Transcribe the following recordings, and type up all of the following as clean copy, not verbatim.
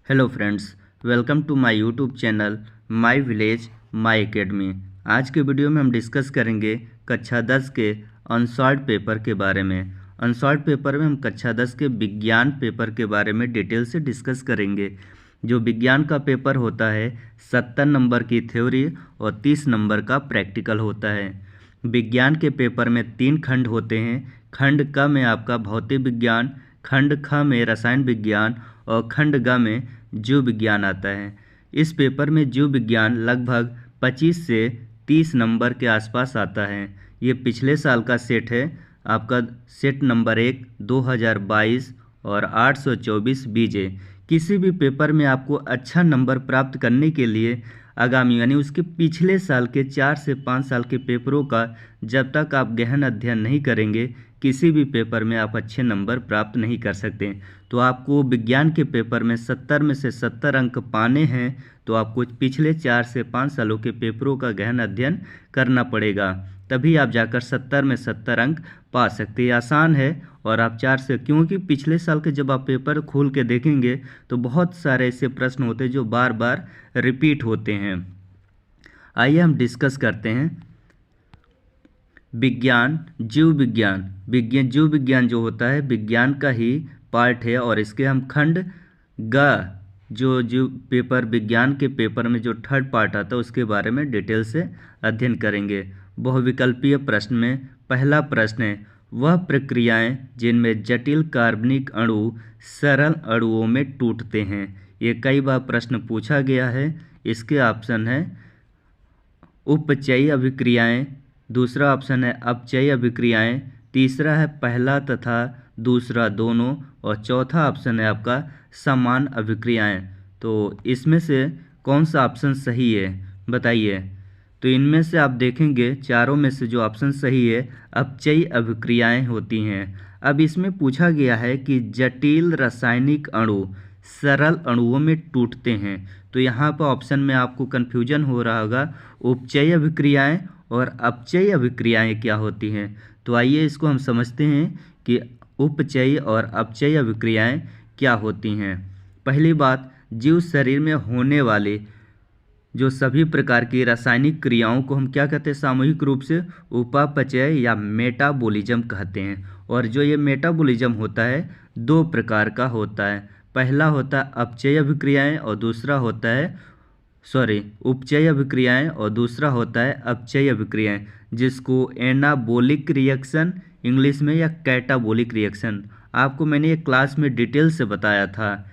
Hello friends, welcome to my YouTube channel my village my academy. आज के video में हम डिस्कस करेंगे कक्षा 10 के अनसॉल्व्ड पेपर के बारे में। अनसॉल्व्ड पेपर में हम कक्षा 10 के विज्ञान पेपर के बारे में डिटेल से डिस्कस करेंगे। जो विज्ञान का पेपर होता है 70 नंबर की थ्योरी और 30 नंबर का प्रैक्टिकल होता है। विज्ञान के पेपर में 3 खंड होते हैं। खंड क में आपका भौतिक विज्ञान, खंड ख में रसायन विज्ञान और खंड ग में जीव विज्ञान आता है। इस पेपर में जीव विज्ञान लगभग 25 से 30 नंबर के आसपास आता है। ये पिछले साल का सेट है। आपका सेट नंबर 1 2022 और 824 बीजे। किसी भी पेपर में आपको अच्छा नंबर प्राप्त करने के लिए आगामी यानी उसके पिछले साल के 4 से 5 साल के पेपरों का जब तक आप गहन अध्ययन नहीं करेंगे किसी भी पेपर में आप अच्छे नंबर प्राप्त नहीं कर सकते। तो आपको विज्ञान के पेपर में 70 में से 70 अंक पाने हैं तो आपको पिछले 4 से 5 सालों के पेपरों का गहन अध्ययन करना पड़ेगा, तभी आप जाकर 70 में 70 अंक पा सकते हैं। आसान है और आप 4 से, क्योंकि पिछले साल के जब आप पेपर खोल के देखेंगे तो बहुत सारे ऐसे प्रश्न होते हैं जो बार बार रिपीट होते हैं। आइए हम डिस्कस करते हैं विज्ञान जीव विज्ञान। जीव विज्ञान जो होता है विज्ञान का ही पार्ट है और इसके हम खंड ग जो जीव पेपर विज्ञान के पेपर में जो थर्ड पार्ट आता है उसके बारे में डिटेल से अध्ययन करेंगे। बहुविकल्पीय प्रश्न में पहला प्रश्न है, वह प्रक्रियाएं जिनमें जटिल कार्बनिक अणु सरल अणुओं में टूटते हैं। ये कई बार प्रश्न पूछा गया है। इसके ऑप्शन है उपचयी अभिक्रियाएं, दूसरा ऑप्शन है अपचयी अभिक्रियाएं, तीसरा है पहला तथा दूसरा दोनों और चौथा ऑप्शन है आपका समान अभिक्रियाएं। तो इसमें से कौन सा ऑप्शन सही है बताइए। तो इनमें से आप देखेंगे चारों में से जो ऑप्शन सही है अपचयी अभिक्रियाएं होती हैं। अब इसमें पूछा गया है कि जटिल रासायनिक अणु सरल अणुओं में टूटते हैं। तो यहाँ पर ऑप्शन में आपको कन्फ्यूजन हो रहा होगा, उपचयी अभिक्रियाएं और अपचयी अभिक्रियाएं क्या होती हैं। तो आइए इसको हम समझते हैं कि उपचयी और अपचयी अभिक्रियाएं क्या होती हैं। पहली बात, जीव शरीर में होने वाले जो सभी प्रकार की रासायनिक क्रियाओं को हम क्या कहते हैं, सामूहिक रूप से उपापचय या मेटाबॉलिज्म कहते हैं। और जो ये मेटाबॉलिज्म होता है 2 प्रकार का होता है। पहला होता है अपचयी अभिक्रियाएं और दूसरा होता है उपचयी अभिक्रियाएं और दूसरा होता है अपचयी अभिक्रियाएं, जिसको एनाबोलिक रिएक्शन इंग्लिश में या कैटाबोलिक रिएक्शन आपको मैंने एक क्लास में डिटेल से बताया था।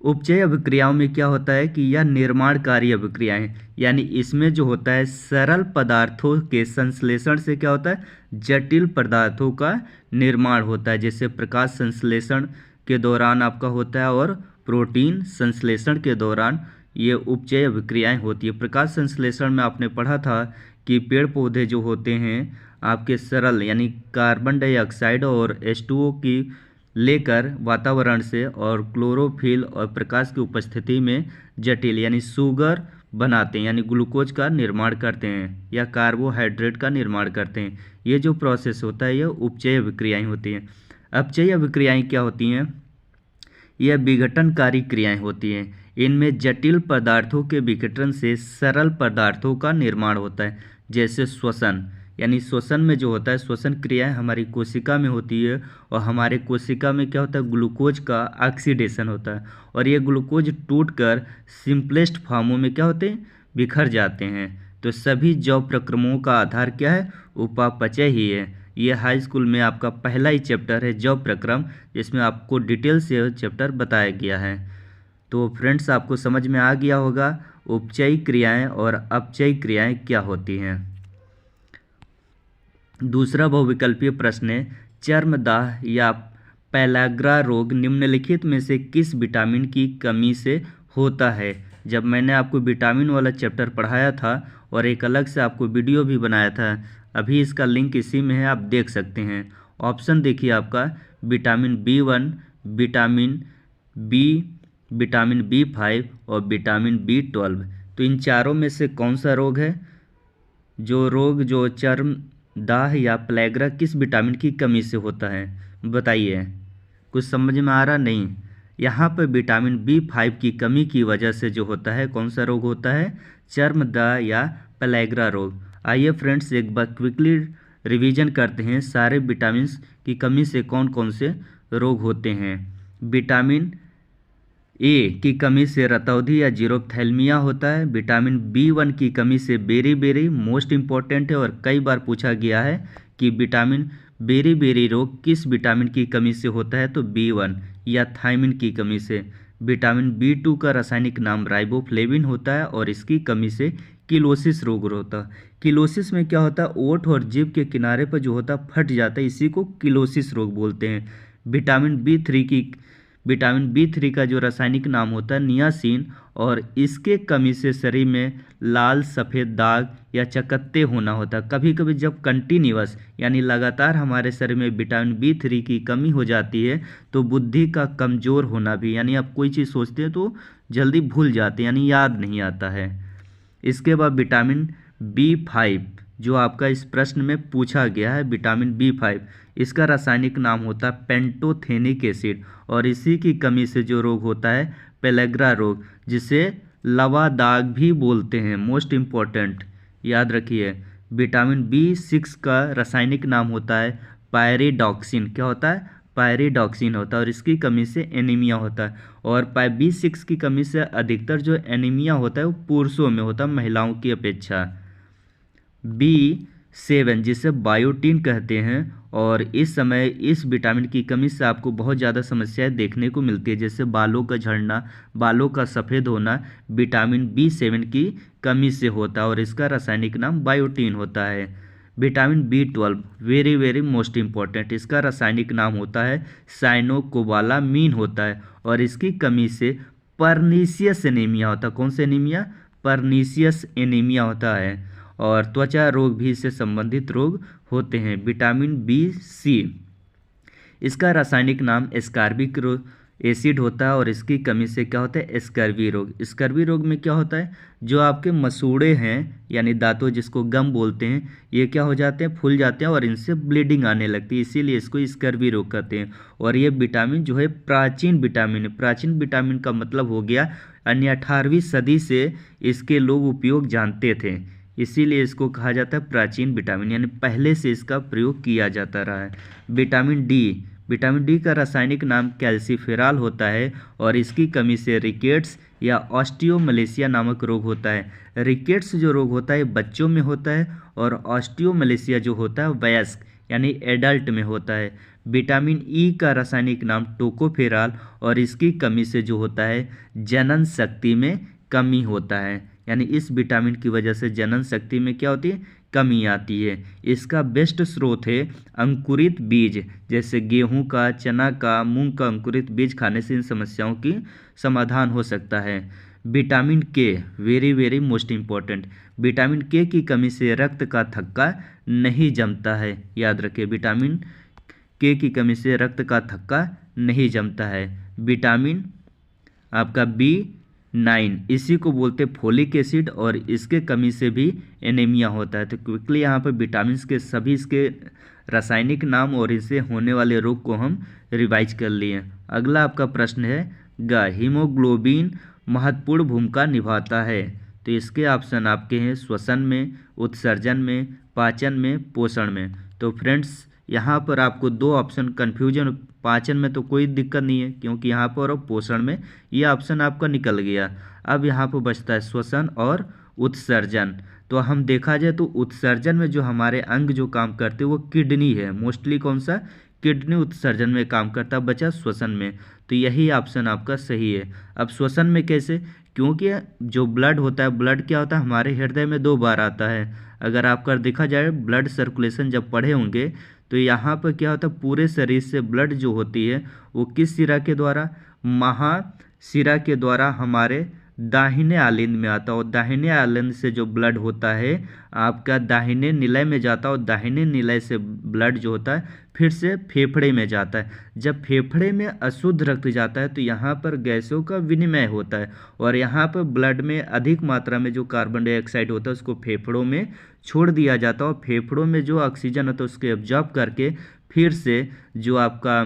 उपचयी अभिक्रियाओं में क्या होता है कि यह निर्माणकारी अभिक्रियाएं, यानी इसमें जो होता है सरल पदार्थों के संश्लेषण से क्या होता है जटिल पदार्थों का निर्माण होता है। जैसे प्रकाश संश्लेषण के दौरान आपका होता है और प्रोटीन संश्लेषण के दौरान ये उपचयी अभिक्रियाएं होती है। प्रकाश संश्लेषण में आपने पढ़ा था कि पेड़ पौधे जो होते हैं आपके सरल यानी कार्बन डाइऑक्साइड और H2O की लेकर वातावरण से और क्लोरोफिल और प्रकाश की उपस्थिति में जटिल यानी शुगर बनाते हैं, यानी ग्लूकोज का निर्माण करते हैं या कार्बोहाइड्रेट का निर्माण करते हैं। ये जो प्रोसेस होता है ये उपचयी अभिक्रियाएं होती हैं। अपचयी अभिक्रियाएं क्या होती हैं, यह विघटनकारी क्रियाएं होती हैं। इनमें जटिल पदार्थों के विघटन से सरल पदार्थों का निर्माण होता है। जैसे श्वसन, यानी श्वसन में जो होता है श्वसन क्रियाएं हमारी कोशिका में होती है और हमारे कोशिका में क्या होता है ग्लूकोज का ऑक्सीडेशन होता है और ये ग्लूकोज टूटकर सिंपलेस्ट फॉर्मों में क्या होते हैं बिखर जाते हैं। तो सभी जैव प्रक्रमों का आधार क्या है उपापचय ही है। ये हाई स्कूल में आपका पहला ही चैप्टर है जैव प्रक्रम, जिसमें आपको डिटेल से चैप्टर बताया गया है। तो फ्रेंड्स आपको समझ में आ गया होगा उपचयी क्रियाएं और अपचयी क्रियाएं क्या होती हैं। दूसरा बहुविकल्पीय प्रश्न है, चर्मदाह या पेलाग्रा रोग निम्नलिखित में से किस विटामिन की कमी से होता है। जब मैंने आपको विटामिन वाला चैप्टर पढ़ाया था और एक अलग से आपको वीडियो भी बनाया था, अभी इसका लिंक इसी में है, आप देख सकते हैं। ऑप्शन देखिए आपका विटामिन B1, विटामिन B5 और विटामिन B12। तो इन चारों में से कौन सा रोग है जो चर्मदाह या पेलाग्रा किस विटामिन की कमी से होता है बताइए। कुछ समझ में आ रहा नहीं। यहाँ पर विटामिन B5 की कमी की वजह से जो होता है कौन सा रोग होता है, चर्मदाह या पेलेग्रा रोग। आइए फ्रेंड्स एक बार क्विकली रिवीजन करते हैं सारे विटामिन की कमी से कौन कौन से रोग होते हैं। विटामिन ए की कमी से रतौंधी या जीरोप्थेल्मिया होता है। विटामिन B1 की कमी से बेरी मोस्ट इम्पॉर्टेंट है और कई बार पूछा गया है कि विटामिन बेरी रोग किस विटामिन की कमी से होता है, तो B1 या थायमिन की कमी से। विटामिन B2 का रासायनिक नाम राइबोफ्लेविन होता है और इसकी कमी से किलोसिस रोग होता है। किलोसिस में क्या होता है, ओठ और जीभ के किनारे पर जो होता है फट जाता है, इसी को किलोसिस रोग बोलते हैं। विटामिन B3 का जो रासायनिक नाम होता है नियासिन, और इसके कमी से शरीर में लाल सफ़ेद दाग या चकत्ते होना होता है। कभी कभी जब कंटिन्यूअस यानी लगातार हमारे शरीर में विटामिन B3 की कमी हो जाती है तो बुद्धि का कमज़ोर होना भी, यानी आप कोई चीज़ सोचते हैं तो जल्दी भूल जाते हैं, यानी याद नहीं आता है। इसके बाद विटामिन B5 जो आपका इस प्रश्न में पूछा गया है, विटामिन B5 इसका रासायनिक नाम होता है पेंटोथेनिक एसिड, और इसी की कमी से जो रोग होता है पेलेग्रा रोग, जिसे लवा दाग भी बोलते हैं। मोस्ट इम्पॉर्टेंट याद रखिए। विटामिन B6 का रासायनिक नाम होता है पायरिडॉक्सिन। क्या होता है, पायरिडॉक्सिन होता है, और इसकी कमी से एनीमिया होता है। और B6 की कमी से अधिकतर जो एनीमिया होता है वो पुरुषों में होता है महिलाओं की अपेक्षा। B7 जिसे बायोटीन कहते हैं, और इस समय इस विटामिन की कमी से आपको बहुत ज़्यादा समस्याएं देखने को मिलती है, जैसे बालों का झड़ना, बालों का सफ़ेद होना, विटामिन B7 की कमी से होता है और इसका रासायनिक नाम बायोटीन होता है। Vitamin B12 very most important, इसका रासायनिक नाम होता है साइनोकोबालामीन होता है, और इसकी कमी से परनीसियस एनीमिया होता है। कौन सा एनीमिया, परनीसियस एनीमिया होता है, और त्वचा रोग भी इससे संबंधित रोग होते हैं। विटामिन B6 इसका रासायनिक नाम एस्कॉर्बिक एसिड होता है, और इसकी कमी से क्या होता है, स्कर्वी रोग। स्कर्वी रोग में क्या होता है, जो आपके मसूड़े हैं यानी दांतों जिसको गम बोलते हैं, ये क्या हो जाते हैं, फूल जाते हैं और इनसे ब्लीडिंग आने लगती है, इसीलिए इसको स्कर्वी रोग कहते हैं। और ये विटामिन जो है प्राचीन विटामिन है। प्राचीन विटामिन का मतलब हो गया अन्य 18वीं सदी से इसके लोग उपयोग जानते थे, इसीलिए इसको कहा जाता है प्राचीन विटामिन, यानी पहले से इसका प्रयोग किया जाता रहा है। विटामिन डी का रासायनिक नाम कैल्सीफेरॉल होता है, और इसकी कमी से रिकेट्स या ऑस्टियोमलेशिया नामक रोग होता है। रिकेट्स जो रोग होता है बच्चों में होता है, और ऑस्टियोमलेशिया जो होता है वयस्क यानी एडल्ट में होता है। विटामिन ई का रासायनिक नाम टोकोफेरॉल, और इसकी कमी से जो होता है जनन शक्ति में कमी होता है, यानी इस विटामिन की वजह से जनन शक्ति में क्या होती है, कमी आती है। इसका बेस्ट स्रोत है अंकुरित बीज, जैसे गेहूं का, चना का, मूंग का अंकुरित बीज खाने से इन समस्याओं की समाधान हो सकता है। विटामिन के वेरी मोस्ट इम्पॉर्टेंट, विटामिन के की कमी से रक्त का थक्का नहीं जमता है। याद रखिए, विटामिन के की कमी से रक्त का थक्का नहीं जमता है। विटामिन आपका B9 इसी को बोलते हैं फोलिक एसिड, और इसके कमी से भी एनीमिया होता है। तो क्विकली यहाँ पर विटामिन्स के सभी इसके रासायनिक नाम और इससे होने वाले रोग को हम रिवाइज कर लिए। अगला आपका प्रश्न है हीमोग्लोबिन महत्वपूर्ण भूमिका निभाता है, तो इसके ऑप्शन आपके हैं श्वसन में, उत्सर्जन में, पाचन में, पोषण में। तो फ्रेंड्स यहाँ पर आपको दो ऑप्शन कन्फ्यूजन, पाचन में तो कोई दिक्कत नहीं है क्योंकि यहाँ पर और पोषण में ये ऑप्शन आपका निकल गया। अब यहाँ पर बचता है श्वसन और उत्सर्जन। तो हम देखा जाए तो उत्सर्जन में जो हमारे अंग जो काम करते हैं वो किडनी है, मोस्टली कौन सा, किडनी उत्सर्जन में काम करता है, बचा श्वसन में। तो यही ऑप्शन आपका सही है। अब श्वसन में कैसे, क्योंकि जो ब्लड होता है, ब्लड क्या होता है हमारे हृदय में 2 बार आता है। अगर आपका देखा जाए ब्लड सर्कुलेशन जब पढ़े होंगे तो यहाँ पर क्या होता है, पूरे शरीर से ब्लड जो होती है वो किस सिरा के द्वारा, महाशिरा के द्वारा हमारे दाहिने आलिंद में आता है, और दाहिने आलिंद से जो ब्लड होता है आपका दाहिने निलय में जाता है, और दाहिने निलय से ब्लड जो होता है फिर से फेफड़े में जाता है। जब फेफड़े में अशुद्ध रक्त जाता है तो यहाँ पर गैसों का विनिमय होता है, और यहाँ पर ब्लड में अधिक मात्रा में जो कार्बन डाइऑक्साइड होता है उसको फेफड़ों में छोड़ दिया जाता है, और फेफड़ों में जो ऑक्सीजन होता है उसको एब्जॉर्ब करके फिर से जो आपका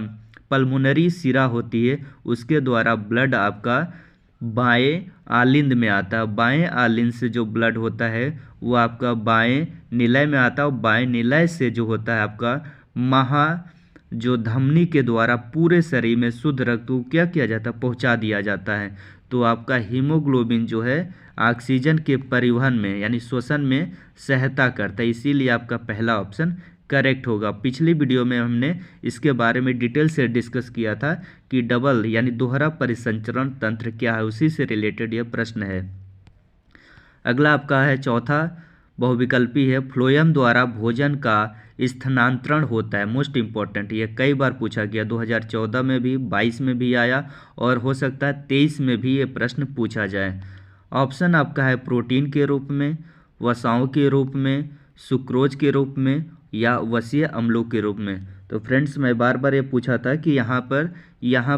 पल्मोनरी सिरा होती है उसके द्वारा ब्लड आपका बाएं आलिंद में आता है। बाएं आलिंद से जो ब्लड होता है वो आपका बाएं निलय में आता है, और बाएं निलय से जो होता है आपका जो धमनी के द्वारा पूरे शरीर में शुद्ध रक्त को क्या किया जाता है, पहुंचा दिया जाता है। तो आपका हीमोग्लोबिन जो है ऑक्सीजन के परिवहन में यानी श्वसन में सहायता करता है, इसीलिए आपका पहला ऑप्शन करेक्ट होगा। पिछली वीडियो में हमने इसके बारे में डिटेल से डिस्कस किया था कि डबल यानी दोहरा परिसंचरण तंत्र क्या है, उसी से रिलेटेड यह प्रश्न है। अगला आपका है चौथा बहुविकल्पी है, फ्लोएम द्वारा भोजन का स्थानांतरण होता है। मोस्ट इम्पॉर्टेंट, ये कई बार पूछा गया, 2014 में भी, 22 में भी आया और हो सकता है 23 में भी ये प्रश्न पूछा जाए। ऑप्शन आपका है प्रोटीन के रूप में, वसाओं के रूप में, सुक्रोज के रूप में या वसीय अम्लों के रूप में। तो फ्रेंड्स मैं बार बार ये पूछा था कि यहाँ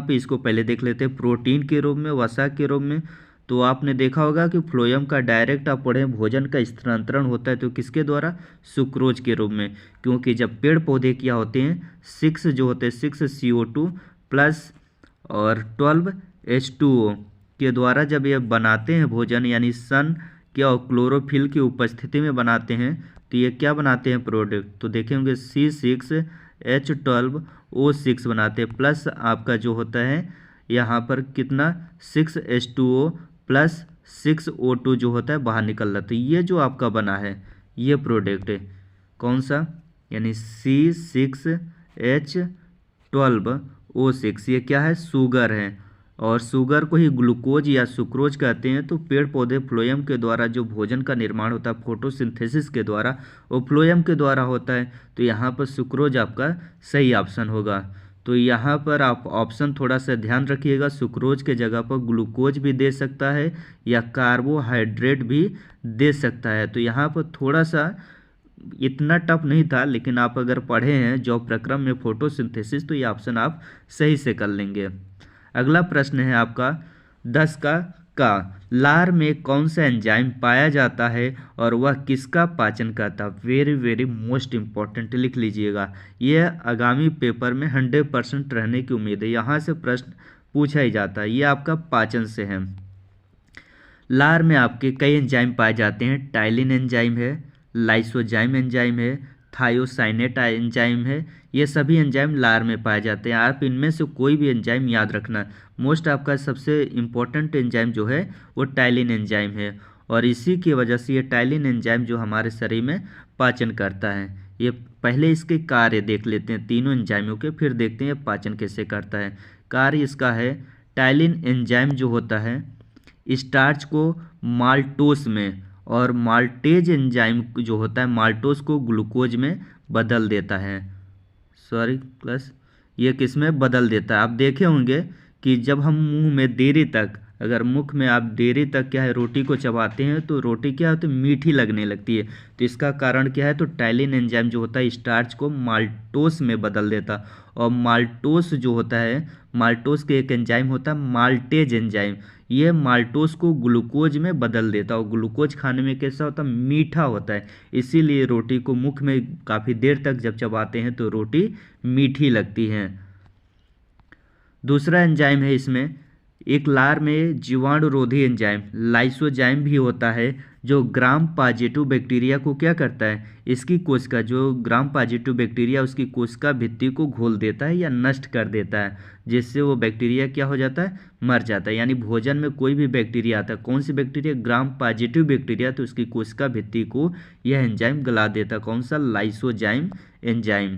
पे इसको पहले देख लेते हैं, प्रोटीन के रूप में, वसा के रूप में। तो आपने देखा होगा कि फ्लोएम का डायरेक्ट आप पढ़ें भोजन का स्थानांतरण होता है तो किसके द्वारा, सुक्रोज के रूप में। क्योंकि जब पेड़ पौधे क्या होते हैं 6 जो होते हैं 6 CO2 प्लस और 12 H2O के द्वारा जब ये बनाते हैं भोजन यानी सन क्या क्लोरोफिल की उपस्थिति में बनाते हैं तो ये क्या बनाते हैं प्रोडक्ट, तो देखेंगे C6H12O6 बनाते हैं, प्लस आपका जो होता है यहाँ पर कितना 6H2O प्लस 6O2 जो होता है बाहर निकल रहा है। तो ये जो आपका बना है ये प्रोडक्ट है कौन सा, यानी C6H12O6 ये क्या है, शुगर है। और शुगर को ही ग्लूकोज या सुक्रोज कहते हैं। तो पेड़ पौधे फ्लोएम के द्वारा जो भोजन का निर्माण होता है फोटोसिंथेसिस के द्वारा, वो फ्लोएम के द्वारा होता है। तो यहाँ पर सुक्रोज आपका सही ऑप्शन होगा। तो यहाँ पर आप ऑप्शन थोड़ा सा ध्यान रखिएगा, सुक्रोज के जगह पर ग्लूकोज भी दे सकता है या कार्बोहाइड्रेट भी दे सकता है। तो यहाँ पर थोड़ा सा इतना टफ नहीं था, लेकिन आप अगर पढ़े हैं जॉब प्रक्रम में फोटोसिंथेसिस तो ये ऑप्शन आप सही से कर लेंगे। अगला प्रश्न है आपका 10 का लार में कौन सा एंजाइम पाया जाता है और वह किसका पाचन करता है। वेरी वेरी मोस्ट इम्पॉर्टेंट, लिख लीजिएगा, यह आगामी पेपर में 100% रहने की उम्मीद है, यहाँ से प्रश्न पूछा ही जाता है। ये आपका पाचन से है। लार में आपके कई एंजाइम पाए जाते हैं, टाइलिन एंजाइम है, लाइसोजाइम एंजाइम है, थायोसाइनेट एंजाइम है, ये सभी एंजाइम लार में पाए जाते हैं। आप इनमें से कोई भी एंजाइम याद रखना। मोस्ट आपका सबसे इम्पोर्टेंट एंजाइम जो है वो टाइलिन एंजाइम है, और इसी की वजह से ये टाइलिन एंजाइम जो हमारे शरीर में पाचन करता है। ये पहले इसके कार्य देख लेते हैं तीनों एंजाइमों के, फिर देखते हैं पाचन कैसे करता है। कार्य इसका है, टाइलिन एंजाइम जो होता है स्टार्च को माल्टोस में, और माल्टेज एंजाइम जो होता है माल्टोस को ग्लूकोज में बदल देता है। प्लस ये किस में बदल देता है। आप देखे होंगे कि जब हम मुंह में देरी तक, अगर मुख में आप देरी तक क्या है रोटी को चबाते हैं तो रोटी क्या होती है, मीठी लगने लगती है। तो इसका कारण क्या है, तो टाइलिन एंजाइम जो होता है स्टार्च को माल्टोस में बदल देता। और माल्टोस जो होता है, माल्टोस के एक एंजाइम होता है माल्टेज एंजाइम, ये माल्टोस को ग्लूकोज में बदल देता है। और ग्लूकोज खाने में कैसा होता है, मीठा होता है, इसीलिए रोटी को मुख में काफ़ी देर तक जब चबाते हैं तो रोटी मीठी लगती है। दूसरा एंजाइम है इसमें, एक लार में जीवाणुरोधी एंजाइम लाइसोजाइम भी होता है, जो ग्राम पॉजिटिव बैक्टीरिया को क्या करता है, इसकी कोशिका जो ग्राम पॉजिटिव बैक्टीरिया उसकी कोशिका भित्ति को घोल देता है या नष्ट कर देता है, जिससे वो बैक्टीरिया क्या हो जाता है, मर जाता है। यानी भोजन में कोई भी बैक्टीरिया आता है, कौन सी बैक्टीरिया, ग्राम पॉजिटिव बैक्टीरिया, तो उसकी कोशिका भित्ति को यह एंजाइम गला देता है। कौन सा, लाइसोजाइम एंजाइम।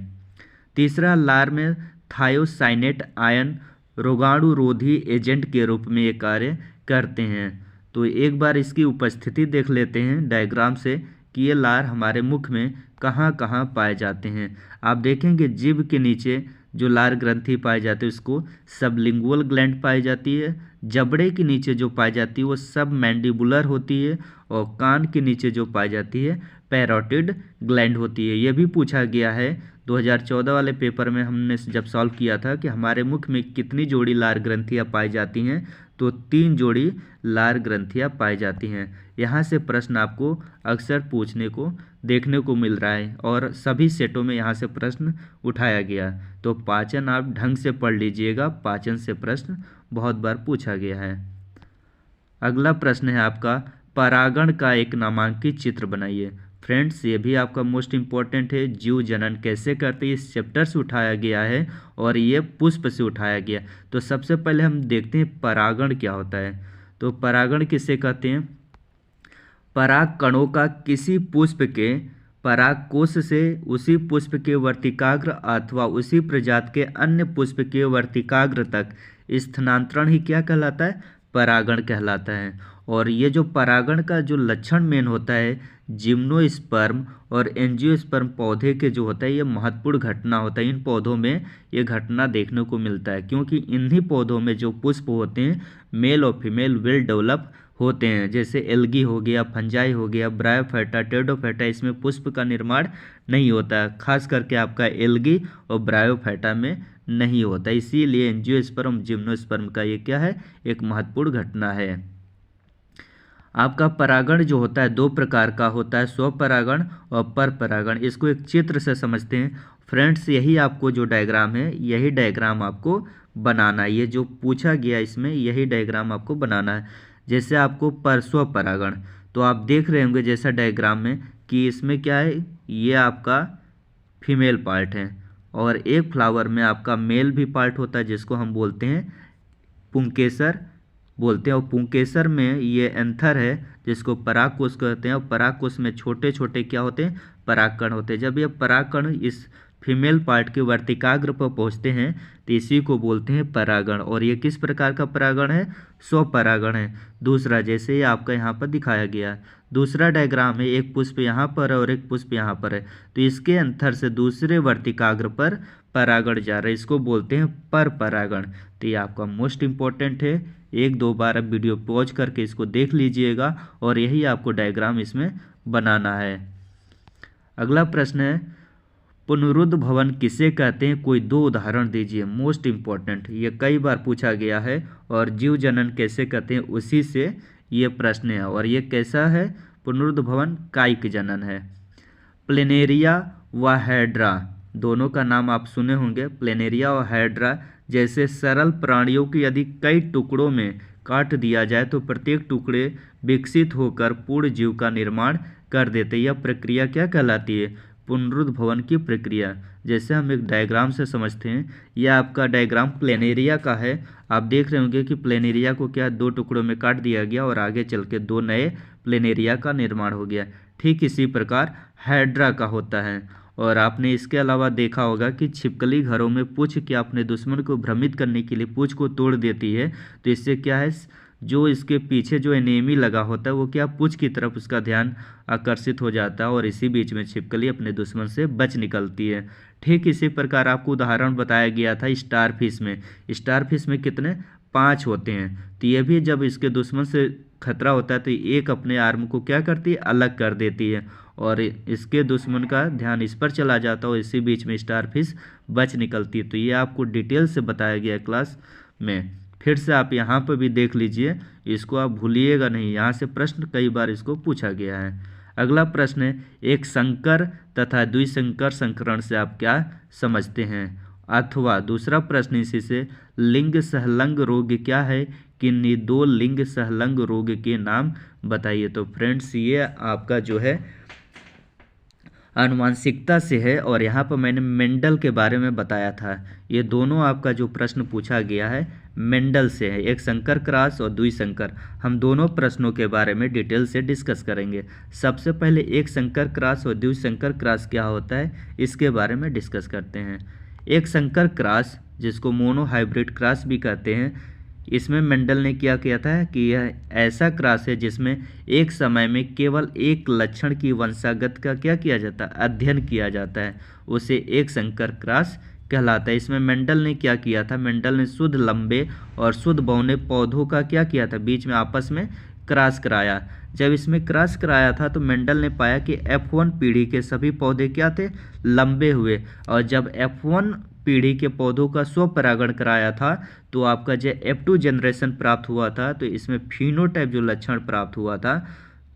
तीसरा, लार में थायोसाइनेट आयन रोगाणुरोधी एजेंट के रूप में ये कार्य करते हैं। तो एक बार इसकी उपस्थिति देख लेते हैं डायग्राम से कि ये लार हमारे मुख में कहाँ कहाँ पाए जाते हैं। आप देखेंगे जीभ के नीचे जो लार ग्रंथि पाई जाती है उसको सबलिंगुअल ग्लैंड पाई जाती है, जबड़े के नीचे जो पाई जाती है वो सब मैंडिबुलर होती है, और कान के नीचे जो पाई जाती है पैरोटिड ग्लैंड होती है। ये भी पूछा गया है 2014 वाले पेपर में, हमने जब सॉल्व किया था कि हमारे मुख में कितनी जोड़ी लार ग्रंथियाँ पाई जाती हैं, तो 3 जोड़ी लार ग्रंथियां पाई जाती हैं। यहाँ से प्रश्न आपको अक्सर पूछने को देखने को मिल रहा है और सभी सेटों में यहाँ से प्रश्न उठाया गया। तो पाचन आप ढंग से पढ़ लीजिएगा, पाचन से प्रश्न बहुत बार पूछा गया है। अगला प्रश्न है आपका, परागण का एक नामांकित चित्र बनाइए। फ्रेंड्स, ये भी आपका मोस्ट इम्पॉर्टेंट है। जीव जनन कैसे करते हैं इस चैप्टर से उठाया गया है और ये पुष्प से उठाया गया। तो सबसे पहले हम देखते हैं परागण क्या होता है। तो परागण किसे कहते हैं? पराग कणों का किसी पुष्प के पराग कोश से उसी पुष्प के वर्तिकाग्र अथवा उसी प्रजाति के अन्य पुष्प के वर्तिकाग्र तक स्थानांतरण ही क्या कहलाता है? परागण कहलाता है। और ये जो परागण का जो लक्षण मेन होता है, जिम्नोस्पर्म और एंजियोस्पर्म पौधे के जो होता है, ये महत्वपूर्ण घटना होता है। इन पौधों में ये घटना देखने को मिलता है क्योंकि इन्हीं पौधों में जो पुष्प होते हैं मेल और फीमेल वेल डेवलप होते हैं। जैसे एल्गी हो गया, फंजाई हो गया, ब्रायोफाइटा, टेरिडोफाइटा, इसमें पुष्प का निर्माण नहीं होता, खास करके आपका एल्गी और ब्रायोफाइटा में नहीं होता। इसीलिए एंजियोस्पर्म जिम्नोस्पर्म का ये क्या है? एक महत्वपूर्ण घटना है। आपका परागण जो होता है 2 प्रकार का होता है, स्वपरागण और परपरागण। इसको एक चित्र से समझते हैं। फ्रेंड्स, यही आपको जो डायग्राम है, यही डायग्राम आपको बनाना है। ये जो पूछा गया इसमें यही डायग्राम आपको बनाना है। जैसे आपको स्वपरागण, तो आप देख रहे होंगे जैसा डायग्राम में कि इसमें क्या है, ये आपका फीमेल पार्ट है और एक फ्लावर में आपका मेल भी पार्ट होता है जिसको हम बोलते हैं पुंकेसर बोलते हैं। और पुंकेसर में ये एंथर है जिसको परागकोश कहते हैं और परागकोश में छोटे छोटे क्या होते हैं? परागकण होते हैं। जब ये परागकण इस फीमेल पार्ट के वर्तिकाग्र पर पहुंचते हैं तो इसी को बोलते हैं परागण। और ये किस प्रकार का परागण है? स्वपरागण है। दूसरा, जैसे ये आपका यहाँ पर दिखाया गया, दूसरा डायग्राम है, एक पुष्प यहाँ पर है और एक पुष्प यहाँ पर है, तो इसके अंतर से दूसरे वर्तिकाग्र पर परागण जा रहा है, इसको बोलते हैं परपरागण। तो ये आपका मोस्ट इम्पॉर्टेंट है। 1-2 बार अब वीडियो पॉज करके इसको देख लीजिएगा और यही आपको डायग्राम इसमें बनाना है। अगला प्रश्न है, पुनरुद्ध भवन किसे कहते हैं? कोई 2 उदाहरण दीजिए। मोस्ट इम्पॉर्टेंट, ये कई बार पूछा गया है। और जीव जनन कैसे कहते हैं, उसी से ये प्रश्न है। और ये कैसा है? पुनरुद्ध भवन कायिक जनन है। प्लेनेरिया व हाइड्रा, दोनों का नाम आप सुने होंगे। प्लेनेरिया और हाइड्रा जैसे सरल प्राणियों की यदि कई टुकड़ों में काट दिया जाए तो प्रत्येक टुकड़े विकसित होकर पूर्ण जीव का निर्माण कर देते। यह प्रक्रिया क्या कहलाती है? पुनरुद्ध भवन की प्रक्रिया। जैसे हम एक डायग्राम से समझते हैं, यह आपका डायग्राम प्लेनेरिया का है। आप देख रहे होंगे कि प्लेनेरिया को क्या 2 टुकड़ों में काट दिया गया और आगे चल के 2 नए प्लेनेरिया का निर्माण हो गया। ठीक इसी प्रकार हाइड्रा का होता है। और आपने इसके अलावा देखा होगा कि छिपकली घरों में पूंछ के अपने दुश्मन को भ्रमित करने के लिए पूंछ को तोड़ देती है। तो इससे क्या है, जो इसके पीछे जो एनेमी लगा होता है वो क्या पूंछ की तरफ उसका ध्यान आकर्षित हो जाता है और इसी बीच में छिपकली अपने दुश्मन से बच निकलती है। ठीक इसी प्रकार आपको उदाहरण बताया गया था स्टार फिश में। स्टार फिश में कितने? 5 होते हैं। तो ये भी जब इसके दुश्मन से खतरा होता है तो एक अपने आर्म को क्या करती है? अलग कर देती है और इसके दुश्मन का ध्यान इस पर चला जाता है और इसी बीच में स्टार फिश बच निकलती है। तो ये आपको डिटेल से बताया गया है क्लास में। फिर से आप यहाँ पर भी देख लीजिए, इसको आप भूलिएगा नहीं, यहाँ से प्रश्न कई बार इसको पूछा गया है। अगला प्रश्न है, एक संकर तथा द्विसंकर संकरण से आप क्या समझते हैं? अथवा दूसरा प्रश्न इसी से, लिंग सहलंग रोग क्या है? किन्हीं 2 लिंग सहलंग रोग के नाम बताइए। तो फ्रेंड्स, ये आपका जो है आनुवांशिकता से है और यहाँ पर मैंने मेंडल के बारे में बताया था। ये दोनों आपका जो प्रश्न पूछा गया है मेंडल से है, एक संकर क्रॉस और द्विसंकर। हम दोनों प्रश्नों के बारे में डिटेल से डिस्कस करेंगे। सबसे पहले एक संकर क्रॉस और द्विसंकर क्रॉस क्या होता है इसके बारे में डिस्कस करते हैं। एक संकर क्रॉस, जिसको मोनो हाइब्रिड क्रॉस भी कहते हैं, इसमें मेंडल ने क्या किया था कि यह ऐसा क्रॉस है जिसमें एक समय में केवल एक लक्षण की वंशागत का क्या किया जाता है? अध्ययन किया जाता है, उसे एक संकर क्रॉस कहलाता है। इसमें मेंडल ने क्या किया था? मेंडल ने शुद्ध लंबे और शुद्ध बौने पौधों का क्या किया था? बीच में आपस में क्रॉस कराया। जब इसमें क्रॉस कराया था तो मेंडल ने पाया कि F1 पीढ़ी के सभी पौधे क्या थे? लंबे हुए। और जब F1 पीढ़ी के पौधों का स्वपरागण कराया था तो आपका जो F2 जनरेशन प्राप्त हुआ था, तो इसमें फिनोटाइप जो लक्षण प्राप्त हुआ था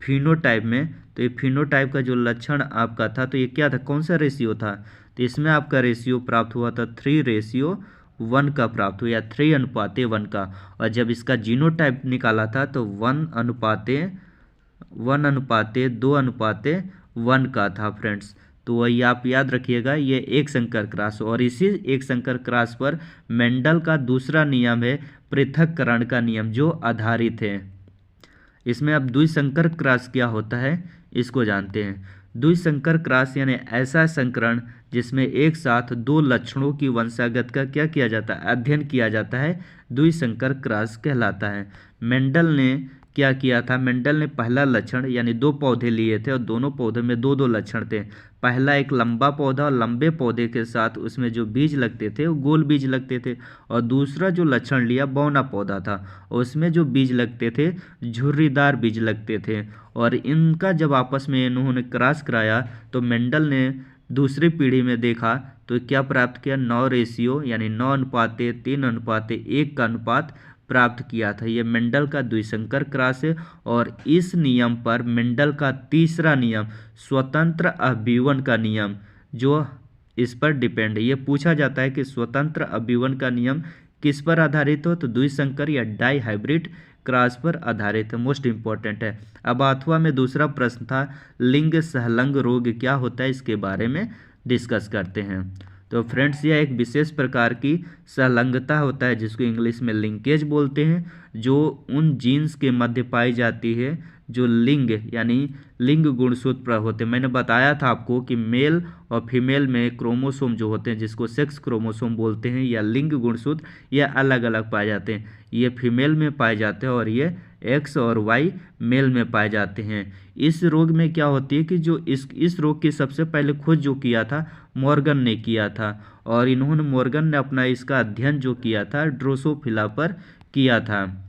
फिनोटाइप में, तो ये फिनोटाइप का जो लक्षण आपका था तो ये क्या था, कौन सा रेशियो था, तो इसमें आपका रेशियो प्राप्त हुआ था 3:1 का प्राप्त हुआ, या 3:1 का। और जब इसका जीनोटाइप निकाला था तो 1:2:1 का था फ्रेंड्स। तो वही आप याद रखिएगा, ये एक संकर क्रॉस, और इसी एक संकर क्रॉस पर मेंडल का दूसरा नियम है पृथक्करण का नियम जो आधारित है। इसमें अब द्विसंकर क्रॉस क्या होता है इसको जानते हैं। द्विसंकर क्रॉस यानी ऐसा संकरण जिसमें एक साथ दो लक्षणों की वंशागत का क्या किया जाता है, अध्ययन किया जाता है, द्विसंकर क्रॉस कहलाता है। मेंडल ने क्या किया था, मेंडल ने पहला लक्षण यानी दो पौधे लिए थे और दोनों पौधे में दो दो लक्षण थे। पहला एक लंबा पौधा और लंबे पौधे के साथ उसमें जो बीज लगते थे वो गोल बीज लगते थे, और दूसरा जो लक्षण लिया बौना पौधा था, उसमें जो बीज लगते थे झुर्रीदार बीज लगते थे। और इनका जब आपस में इन्होंने क्रॉस कराया तो मेंडल ने दूसरी पीढ़ी में देखा तो क्या प्राप्त किया, 9 यानी 9:3:1 का अनुपात प्राप्त किया था। यह मेंडल का द्विसंकर क्रॉस है। और इस नियम पर मेंडल का तीसरा नियम स्वतंत्र अभिवन का नियम जो इस पर डिपेंड है। ये पूछा जाता है कि स्वतंत्र अभिवन का नियम किस पर आधारित हो, तो द्विसंकर या डाई हाइब्रिड क्रॉस पर आधारित है, मोस्ट इंपॉर्टेंट है। अब अथवा में दूसरा प्रश्न था लिंग सहलंग रोग क्या होता है, इसके बारे में डिस्कस करते हैं। तो फ्रेंड्स यह एक विशेष प्रकार की सहलंगता होता है जिसको इंग्लिश में लिंकेज बोलते हैं, जो उन जीन्स के मध्य पाई जाती है जो लिंग यानी लिंग गुणसूत्र होते हैं। मैंने बताया था आपको कि मेल और फीमेल में क्रोमोसोम जो होते हैं जिसको सेक्स क्रोमोसोम बोलते हैं या लिंग गुणसूत्र, ये अलग अलग पाए जाते हैं। ये फीमेल में पाए जाते हैं और ये एक्स और वाई मेल में पाए जाते हैं। इस रोग में क्या होती है कि जो इस रोग की सबसे पहले खोज जो किया था मॉर्गन ने किया था, और इन्होंने मॉर्गन ने अपना इसका अध्ययन जो किया था ड्रोसोफिला पर किया था।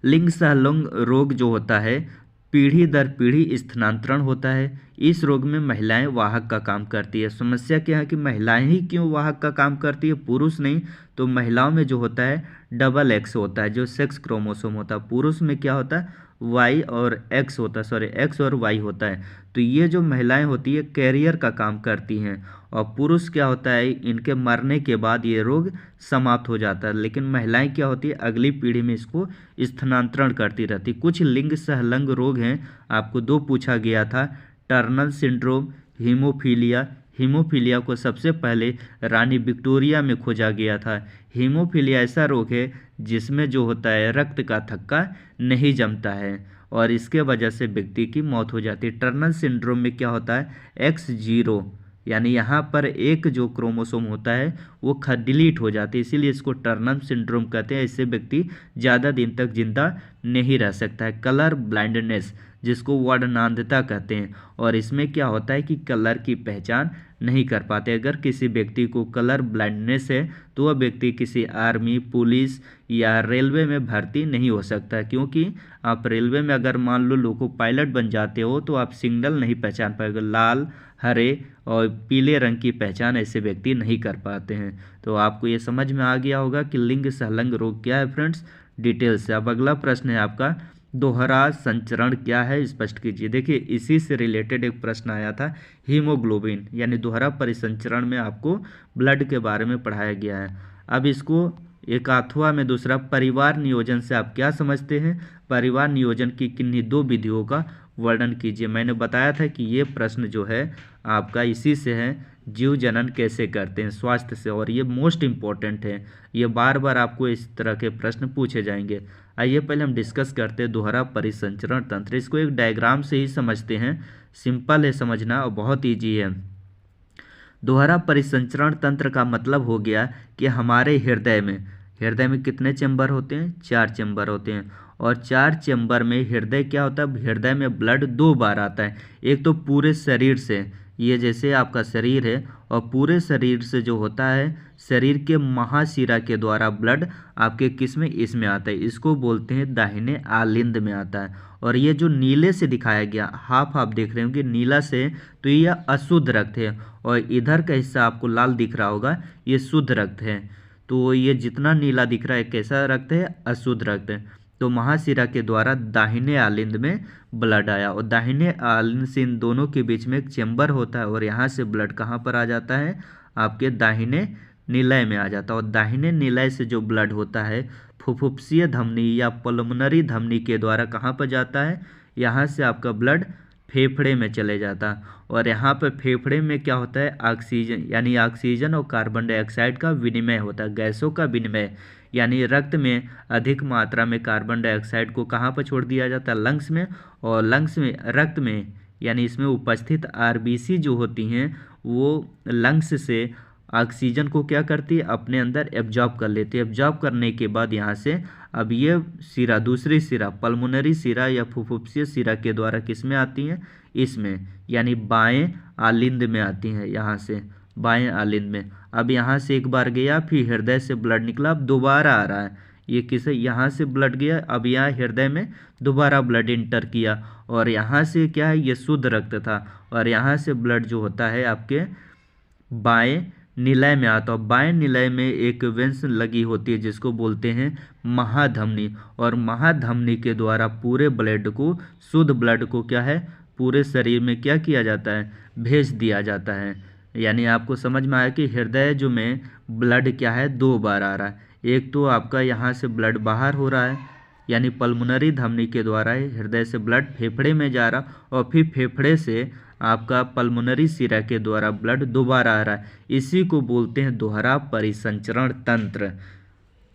लिंग सहलंग रोग जो होता है पीढ़ी दर पीढ़ी स्थानांतरण होता है। इस रोग में महिलाएं वाहक का काम करती है। समस्या क्या है कि महिलाएं ही क्यों वाहक का काम करती है, पुरुष नहीं। तो महिलाओं में जो होता है डबल एक्स होता है जो सेक्स क्रोमोसोम होता है, पुरुष में क्या होता है वाई और एक्स होता है, सॉरी एक्स और वाई होता है। तो ये जो महिलाएं होती है कैरियर का काम करती हैं, और पुरुष क्या होता है इनके मरने के बाद ये रोग समाप्त हो जाता है। लेकिन महिलाएं क्या होती है अगली पीढ़ी में इसको स्थानांतरण करती रहती। कुछ लिंग सहलंग रोग हैं, आपको दो पूछा गया था, टर्नर सिंड्रोम, हीमोफीलिया। हीमोफीलिया को सबसे पहले रानी विक्टोरिया में खोजा गया था। हीमोफीलिया ऐसा रोग है जिसमें जो होता है रक्त का थक्का नहीं जमता है और इसके वजह से व्यक्ति की मौत हो जाती है। टर्नर सिंड्रोम में क्या होता है X0 यानी यहाँ पर एक जो क्रोमोसोम होता है वो डिलीट हो जाती है, इसीलिए इसको टर्नर सिंड्रोम कहते हैं। इससे व्यक्ति ज़्यादा दिन तक जिंदा नहीं रह सकता है। कलर ब्लाइंडनेस जिसको वर्णनांधता कहते हैं, और इसमें क्या होता है कि कलर की पहचान नहीं कर पाते। अगर किसी व्यक्ति को कलर ब्लाइंडनेस है तो वह व्यक्ति किसी आर्मी, पुलिस या रेलवे में भर्ती नहीं हो सकता, क्योंकि आप रेलवे में अगर मान लो लोको पायलट बन जाते हो तो आप सिग्नल नहीं पहचान पाएंगे, लाल, हरे और पीले रंग की पहचान ऐसे व्यक्ति नहीं कर पाते हैं। तो आपको ये समझ में आ गया होगा कि लिंग सहलंग रोग क्या है फ्रेंड्स, डिटेल से। अब अगला प्रश्न है आपका दोहरा संचरण क्या है, स्पष्ट कीजिए। देखिए इसी से रिलेटेड एक प्रश्न आया था, हीमोग्लोबिन यानी दोहरा परिसंचरण में आपको ब्लड के बारे में पढ़ाया गया है। अब इसको एक अथवा में दूसरा परिवार नियोजन से आप क्या समझते हैं, परिवार नियोजन की किन्हीं दो विधियों का वर्णन कीजिए। मैंने बताया था कि ये प्रश्न जो है आपका इसी से है, जीव जनन कैसे करते हैं स्वास्थ्य से, और ये मोस्ट इम्पॉर्टेंट है, ये बार बार आपको इस तरह के प्रश्न पूछे जाएंगे। आइए पहले हम डिस्कस करते हैं दोहरा परिसंचरण तंत्र। इसको एक डायग्राम से ही समझते हैं, सिंपल है समझना और बहुत ईजी है। दोहरा परिसंचरण तंत्र का मतलब हो गया कि हमारे हृदय में कितने चैम्बर होते हैं, 4 चैम्बर होते हैं, और 4 चैम्बर में हृदय क्या होता है, हृदय में ब्लड 2 बार आता है। एक तो पूरे शरीर से ये जैसे आपका शरीर है और पूरे शरीर से जो होता है, शरीर के महाशिरा के द्वारा ब्लड आपके किस में, इसमें आता है, इसको बोलते हैं दाहिने आलिंद में आता है। और ये जो नीले से दिखाया गया हाफ आप देख रहे होंगे नीला से, तो ये अशुद्ध रक्त है, और इधर का हिस्सा आपको लाल दिख रहा होगा, ये शुद्ध रक्त है। तो ये जितना नीला दिख रहा है कैसा रक्त है, अशुद्ध रक्त है। तो महाशिरा के द्वारा दाहिने आलिंद में ब्लड आया, और दाहिने आलिंद से इन दोनों के बीच में एक चेम्बर होता है, और यहाँ से ब्लड कहाँ पर आ जाता है, आपके दाहिने निलय में आ जाता है। और दाहिने निलय से जो ब्लड होता है फुफ्फुसीय धमनी या पल्मोनरी धमनी के द्वारा कहाँ पर जाता है, यहाँ से आपका ब्लड फेफड़े में चले जाता है। और यहाँ पर फेफड़े में क्या होता है, ऑक्सीजन यानी ऑक्सीजन और कार्बन डाइऑक्साइड का विनिमय होता है, गैसों का विनिमय, यानी रक्त में अधिक मात्रा में कार्बन डाइऑक्साइड को कहाँ पर छोड़ दिया जाता है, लंग्स में। और लंग्स में, रक्त में यानी इसमें उपस्थित आरबीसी जो होती हैं वो लंग्स से ऑक्सीजन को क्या करती है, अपने अंदर एब्जॉर्ब कर लेती है। एब्जॉर्ब करने के बाद यहाँ से अब ये सिरा, दूसरी सिरा पल्मोनरी सिरा या फुफ्फुसीय सिरा के द्वारा किस में आती हैं, इसमें, यानी बाएं आलिंद में आती हैं, यहाँ से बाएं आलिंद में। अब यहाँ से एक बार गया, फिर हृदय से ब्लड निकला, अब दोबारा आ रहा है, ये किसे, यहाँ से ब्लड गया, अब यहाँ हृदय में दोबारा ब्लड इंटर किया, और यहाँ से क्या है, ये शुद्ध रक्त था, और यहाँ से ब्लड जो होता है आपके बाएं निलय में आता है। बाएं निलय में एक वेंस लगी होती है जिसको बोलते हैं महाधमनी, और महाधमनी के द्वारा पूरे ब्लड को, शुद्ध ब्लड को क्या है, पूरे शरीर में क्या किया जाता है, भेज दिया जाता है। यानी आपको समझ में आया कि हृदय जो में ब्लड क्या है, दो बार आ रहा है। एक तो आपका यहाँ से ब्लड बाहर हो रहा है, यानी पल्मोनरी धमनी के द्वारा हृदय से ब्लड फेफड़े में जा रहा, और फिर फेफड़े से आपका पल्मोनरी सिरा के द्वारा ब्लड दोबारा आ रहा है। इसी को बोलते हैं दोहरा परिसंचरण तंत्र।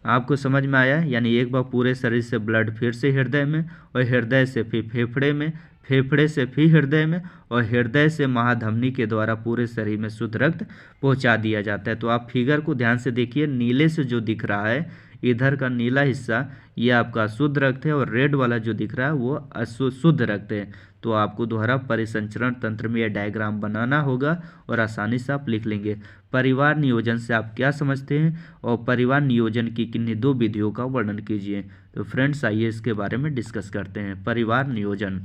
आपको समझ में आया, यानी एक बार पूरे शरीर से ब्लड फिर से हृदय में, और हृदय से फिर फेफड़े में, फेफड़े से फिर हृदय में, और हृदय से महाधमनी के द्वारा पूरे शरीर में शुद्ध रक्त पहुंचा दिया जाता है। तो आप फिगर को ध्यान से देखिए, नीले से जो दिख रहा है इधर का नीला हिस्सा ये आपका शुद्ध रक्त है, और रेड वाला जो दिख रहा है वो अशुद्ध रक्त है। तो आपको दोहरा परिसंचरण तंत्र में यह डायग्राम बनाना होगा, और आसानी से आप लिख लेंगे। परिवार नियोजन से आप क्या समझते हैं, और परिवार नियोजन की किन्हीं दो विधियों का वर्णन कीजिए। तो फ्रेंड्स आइए इसके बारे में डिस्कस करते हैं। परिवार नियोजन,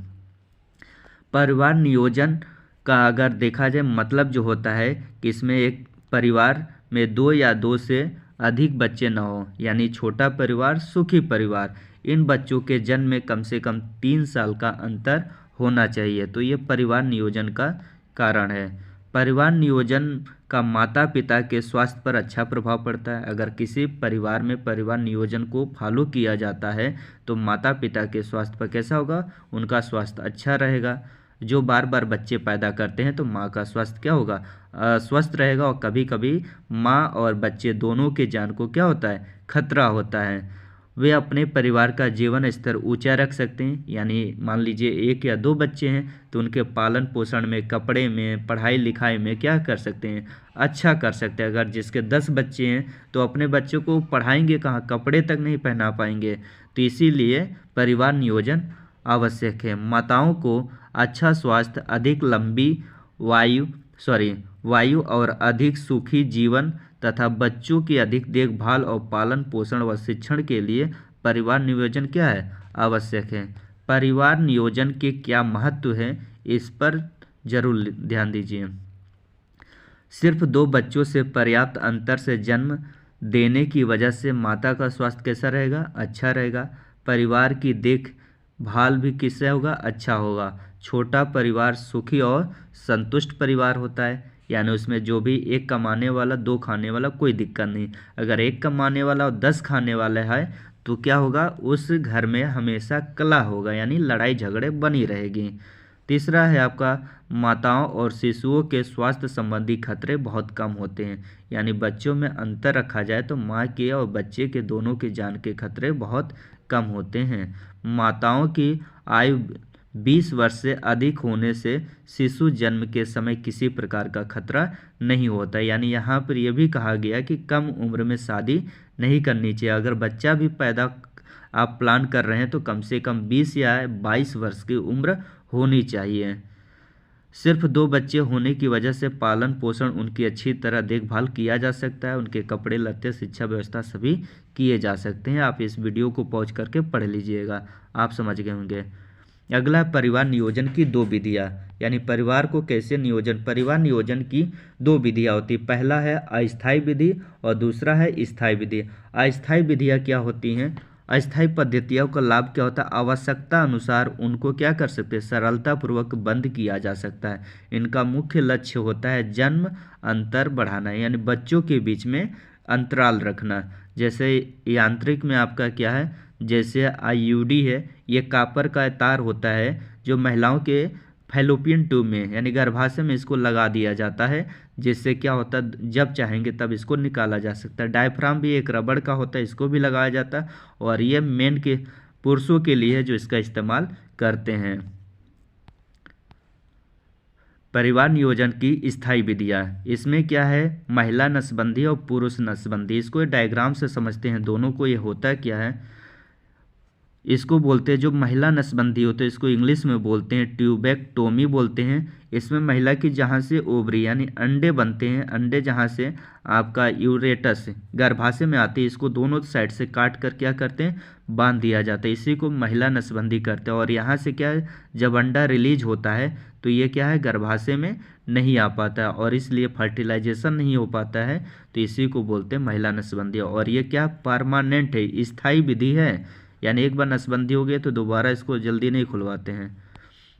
परिवार नियोजन का अगर देखा जाए मतलब जो होता है कि इसमें एक परिवार में दो या दो से अधिक बच्चे न हो, यानी छोटा परिवार, सुखी परिवार। इन बच्चों के जन्म में कम से कम 3 साल का अंतर होना चाहिए। तो ये परिवार नियोजन का कारण है। परिवार नियोजन का माता पिता के स्वास्थ्य पर अच्छा प्रभाव पड़ता है। अगर किसी परिवार में परिवार नियोजन को फॉलो किया जाता है तो माता पिता के स्वास्थ्य पर कैसा होगा, उनका स्वास्थ्य अच्छा रहेगा। जो बार बार बच्चे पैदा करते हैं तो माँ का स्वास्थ्य क्या होगा, स्वस्थ रहेगा, और कभी कभी माँ और बच्चे दोनों के जान को क्या होता है, खतरा होता है। वे अपने परिवार का जीवन स्तर ऊंचा रख सकते हैं। यानी मान लीजिए 1 या 2 बच्चे हैं तो उनके पालन पोषण में, कपड़े में, पढ़ाई लिखाई में क्या कर सकते हैं, अच्छा कर सकते हैं। अगर जिसके 10 बच्चे हैं तो अपने बच्चों को पढ़ाएंगे कहाँ, कपड़े तक नहीं पहना पाएंगे। तो इसीलिए परिवार नियोजन आवश्यक है। माताओं को अच्छा स्वास्थ्य, अधिक लंबी वायु और अधिक सुखी जीवन तथा बच्चों की अधिक देखभाल और पालन पोषण व शिक्षण के लिए परिवार नियोजन क्या है, आवश्यक है। परिवार नियोजन के क्या महत्व है, इस पर जरूर ध्यान दीजिए। सिर्फ 2 बच्चों से पर्याप्त अंतर से जन्म देने की वजह से माता का स्वास्थ्य कैसा रहेगा, अच्छा रहेगा। परिवार की देखभाल भी किससे होगा, अच्छा होगा। छोटा परिवार सुखी और संतुष्ट परिवार होता है। यानी उसमें जो भी 1 कमाने वाला 2 खाने वाला कोई दिक्कत नहीं। अगर 1 कमाने वाला और 10 खाने वाला है तो क्या होगा, उस घर में हमेशा कलह होगा, यानी लड़ाई झगड़े बनी रहेगी। तीसरा है आपका, माताओं और शिशुओं के स्वास्थ्य संबंधी खतरे बहुत कम होते हैं। यानी बच्चों में अंतर रखा जाए तो माँ के और बच्चे के दोनों के जान के खतरे बहुत कम होते हैं। माताओं की आयु 20 वर्ष से अधिक होने से शिशु जन्म के समय किसी प्रकार का खतरा नहीं होता। यानी यहाँ पर यह भी कहा गया कि कम उम्र में शादी नहीं करनी चाहिए। अगर बच्चा भी पैदा आप प्लान कर रहे हैं तो कम से कम 20 या 22 वर्ष की उम्र होनी चाहिए। सिर्फ 2 बच्चे होने की वजह से पालन पोषण उनकी अच्छी तरह देखभाल किया जा सकता है, उनके कपड़े लत्ते शिक्षा व्यवस्था सभी किए जा सकते हैं। आप इस वीडियो को पॉज करके पढ़ लीजिएगा, आप समझ गए होंगे। अगला है परिवार नियोजन की 2 विधियाँ, यानी परिवार को कैसे नियोजन, परिवार नियोजन की 2 विधियाँ होती। पहला है अस्थायी विधि और दूसरा है स्थायी विधि। अस्थायी विधियाँ क्या होती हैं? अस्थायी पद्धतियों का लाभ क्या होता है? आवश्यकता अनुसार उनको क्या कर सकते हैं, सरलतापूर्वक बंद किया जा सकता है। इनका मुख्य लक्ष्य होता है जन्म अंतर बढ़ाना, यानी बच्चों के बीच में अंतराल रखना। जैसे यांत्रिक में आपका क्या है, जैसे आईयूडी है, ये कॉपर का तार होता है जो महिलाओं के फैलोपियन ट्यूब में यानी गर्भाशय में इसको लगा दिया जाता है, जिससे क्या होता है जब चाहेंगे तब इसको निकाला जा सकता है। डायफ्राम भी एक रबड़ का होता है, इसको भी लगाया जाता है और ये मेन के पुरुषों के लिए है जो इसका इस्तेमाल करते हैं। परिवार नियोजन की स्थायी विधियाँ, इसमें क्या है, महिला नसबंदी और पुरुष नसबंदी। इसको डायग्राम से समझते हैं दोनों को। ये होता क्या है, इसको बोलते हैं जो महिला नसबंदी होते हैं, इसको इंग्लिश में बोलते हैं ट्यूबेक्टोमी बोलते हैं। इसमें महिला की जहाँ से ओवरी यानी अंडे बनते हैं, अंडे जहाँ से आपका यूरेटस गर्भाशय में आते हैं, इसको दोनों साइड से काट कर क्या करते हैं, बांध दिया जाता है। इसी को महिला नसबंदी करते हैं। और यहाँ से क्या है, जब अंडा रिलीज होता है तो ये क्या है, गर्भाशय में नहीं आ पाता है और इसलिए फर्टिलाइजेशन नहीं हो पाता है, तो इसी को बोलते हैं महिला नसबंदी। और ये क्या परमानेंट है, स्थायी विधि है, यानी एक बार नसबंदी हो गई तो दोबारा इसको जल्दी नहीं खुलवाते हैं।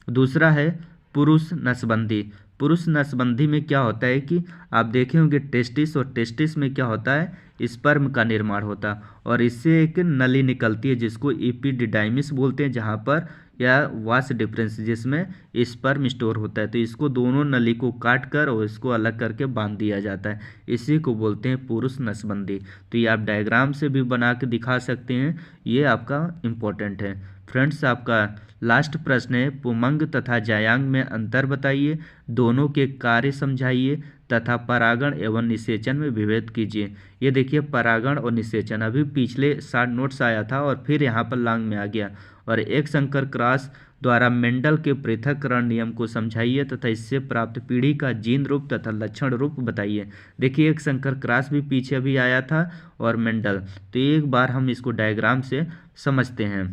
दूसरा है पुरुष नसबंदी। पुरुष नसबंदी में क्या होता है कि आप देखे होंगे टेस्टिस, और टेस्टिस में क्या होता है, स्पर्म का निर्माण होता है और इससे एक नली निकलती है जिसको एपिडिडाइमिस बोलते हैं, जहाँ पर या वास डिफरेंस जिसमें स्पर्म स्टोर होता है। तो इसको दोनों नली को काट कर और इसको अलग करके बांध दिया जाता है, इसी को बोलते हैं पुरुष नसबंदी। तो ये आप डायग्राम से भी बना के दिखा सकते हैं, ये आपका इम्पोर्टेंट है। फ्रेंड्स, आपका लास्ट प्रश्न है, पुमंग तथा जायांग में अंतर बताइए, दोनों के कार्य समझाइए तथा परागण एवं निषेचन में विभेद कीजिए। ये देखिए परागण और निषेचन अभी पिछले 60 नोट्स आया था और फिर यहाँ पर लांग में आ गया। और एक संकर क्रॉस द्वारा मेंडल के पृथक्करण नियम को समझाइए तथा इससे प्राप्त पीढ़ी का जीन रूप तथा लक्षण रूप बताइए। देखिए एक संकर क्रॉस भी पीछे भी आया था और मेंडल, तो एक बार हम इसको डायग्राम से समझते हैं।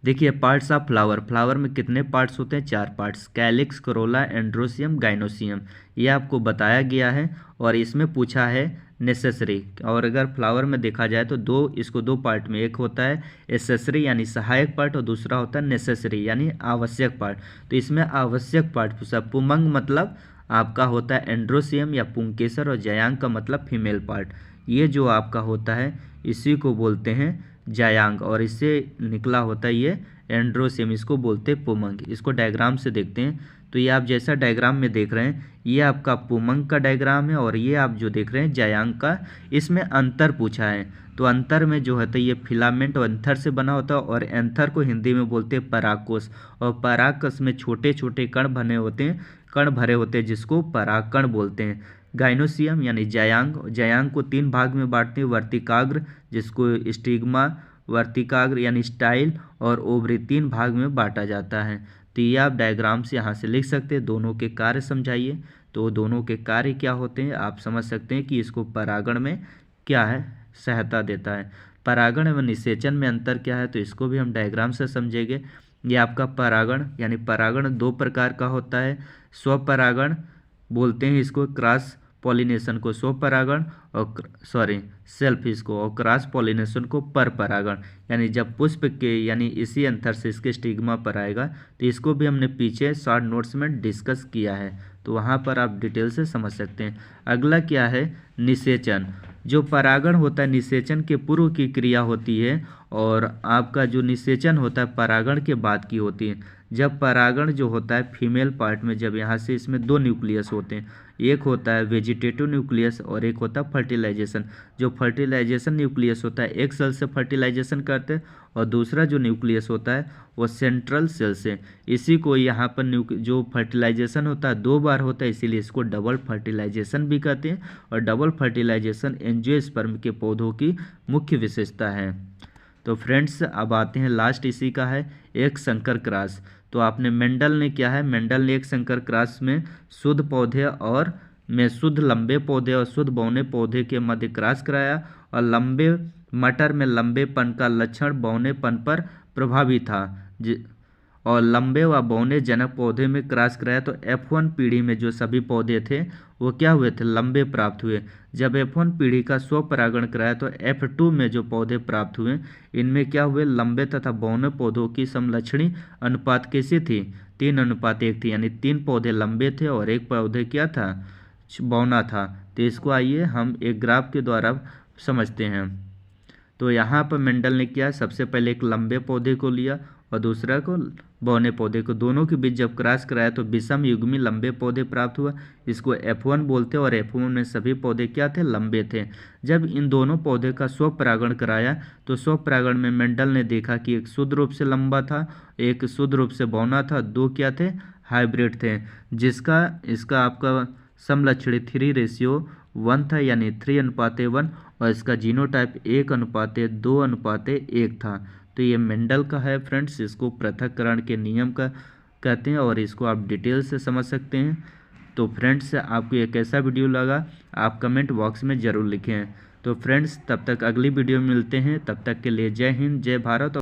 देखिए पार्ट्स ऑफ फ्लावर, फ्लावर में कितने पार्ट्स होते हैं, 4 parts, calyx, Corolla, androecium, gynoecium, ये आपको बताया गया है। और इसमें पूछा है नेसेसरी, और अगर फ्लावर में देखा जाए तो इसको 2 पार्ट में, एक होता है एसेसरी यानी सहायक पार्ट और दूसरा होता है नेसेसरी यानी आवश्यक पार्ट। तो इसमें आवश्यक पार्ट पूछा, पुमंग मतलब आपका होता है एंड्रोसियम या पुंकेसर और जयांग का मतलब फीमेल पार्ट। ये जो आपका होता है इसी को बोलते हैं जायांग और इससे निकला होता है ये एंड्रोसियम, इसको बोलते हैं पुमंग। इसको डायग्राम से देखते हैं तो ये आप जैसा डायग्राम में देख रहे हैं ये आपका पुमंग का डायग्राम है और ये आप जो देख रहे हैं जायांग का। इसमें अंतर पूछा है तो अंतर में जो होता है ये फिलामेंट और एंथर से बना होता है और एंथर को हिंदी में बोलते हैं परागकोश और परागकोश में छोटे छोटे कण भरे होते हैं जिसको परागकण बोलते हैं। गाइनोसियम यानी जायांग को 3 भाग में बांटते हैं, वर्तिकाग्र जिसको स्टिग्मा, वर्तिकाग्र यानी स्टाइल और ओवरी 3 भाग में बांटा जाता है। तो ये आप डायग्राम से यहाँ से लिख सकते हैं। दोनों के कार्य समझाइए, तो दोनों के कार्य क्या होते हैं आप समझ सकते हैं कि इसको परागण में क्या है सहायता देता है। परागण एवं निषेचन में अंतर क्या है तो इसको भी हम डायग्राम से समझेंगे। ये आपका परागण यानी परागण 2 प्रकार का होता है, स्वपरागण बोलते हैं इसको, क्रॉस पॉलिनेशन को स्वपरागण और सेल्फ इसको, और क्रॉस पॉलिनेशन को परपरागण। यानी जब पुष्प के यानी इसी अंतर से इसके स्टिग्मा पर आएगा तो इसको भी हमने पीछे शॉर्ट नोट्स में डिस्कस किया है, तो वहाँ पर आप डिटेल से समझ सकते हैं। अगला क्या है निषेचन। जो परागण होता है निषेचन के पूर्व की क्रिया होती है और आपका जो निषेचन होता है परागण के बाद की होती है। जब परागण जो होता है फीमेल पार्ट में, जब यहाँ से इसमें 2 न्यूक्लियस होते हैं, एक होता है वेजिटेटिव न्यूक्लियस और एक होता है फर्टिलाइजेशन। जो फर्टिलाइजेशन न्यूक्लियस होता है एक सेल से फर्टिलाइजेशन करते हैं और दूसरा जो न्यूक्लियस होता है वो सेंट्रल सेल से। इसी को यहाँ पर जो फर्टिलाइजेशन होता है 2 बार होता है, इसीलिए इसको डबल फर्टिलाइजेशन भी कहते हैं। और डबल फर्टिलाइजेशन एंजियोस्पर्म के पौधों की मुख्य विशेषता है। तो फ्रेंड्स अब आते हैं लास्ट इसी का है एक संकर क्रॉस। तो आपने मेंडल ने क्या है, मेंडल ने एक संकर क्रॉस में शुद्ध पौधे और में शुद्ध लंबे पौधे और शुद्ध बौने पौधे के मध्य क्रॉस कराया, और लंबे मटर में लंबेपन का लक्षण बौनेपन पर प्रभावी था, और लंबे व बौने जनक पौधे में क्रॉस कराया तो F1 पीढ़ी में जो सभी पौधे थे वो क्या हुए थे, लंबे प्राप्त हुए। जब F1 पीढ़ी का स्वपरागण कराया तो F2 में जो पौधे प्राप्त हुए इनमें क्या हुए, लंबे तथा बौने पौधों की समलक्षणी अनुपात कैसी थी, 3:1 थी, यानी 3 पौधे लंबे थे और एक पौधे क्या था, बौना था। तो इसको आइए हम एक ग्राफ के द्वारा समझते हैं। तो यहाँ पर मेंडल ने क्या, सबसे पहले एक लंबे पौधे को लिया और दूसरा को बौने पौधे को, दोनों के बीच जब क्रॉस कराया तो विषम युग्मी लंबे पौधे प्राप्त हुआ, इसको F1 बोलते हैं, और F1 में सभी पौधे क्या थे, लंबे थे। जब इन दोनों पौधे का स्वपरागण कराया तो स्वपरागण में मेंडल ने देखा कि एक शुद्ध रूप से लंबा था, एक शुद्ध रूप से बौना था, दो क्या थे, हाइब्रिड थे, जिसका इसका आपका समलक्षणी 3:1 था, यानी 3:1, और इसका जीनोटाइप 1:2:1 था। तो ये मेंडल का है फ्रेंड्स, इसको पृथक्करण के नियम का कहते हैं और इसको आप डिटेल से समझ सकते हैं। तो फ्रेंड्स आपको ये कैसा वीडियो लगा आप कमेंट बॉक्स में ज़रूर लिखें। तो फ्रेंड्स तब तक अगली वीडियो में मिलते हैं, तब तक के लिए जय हिंद, जय भारत।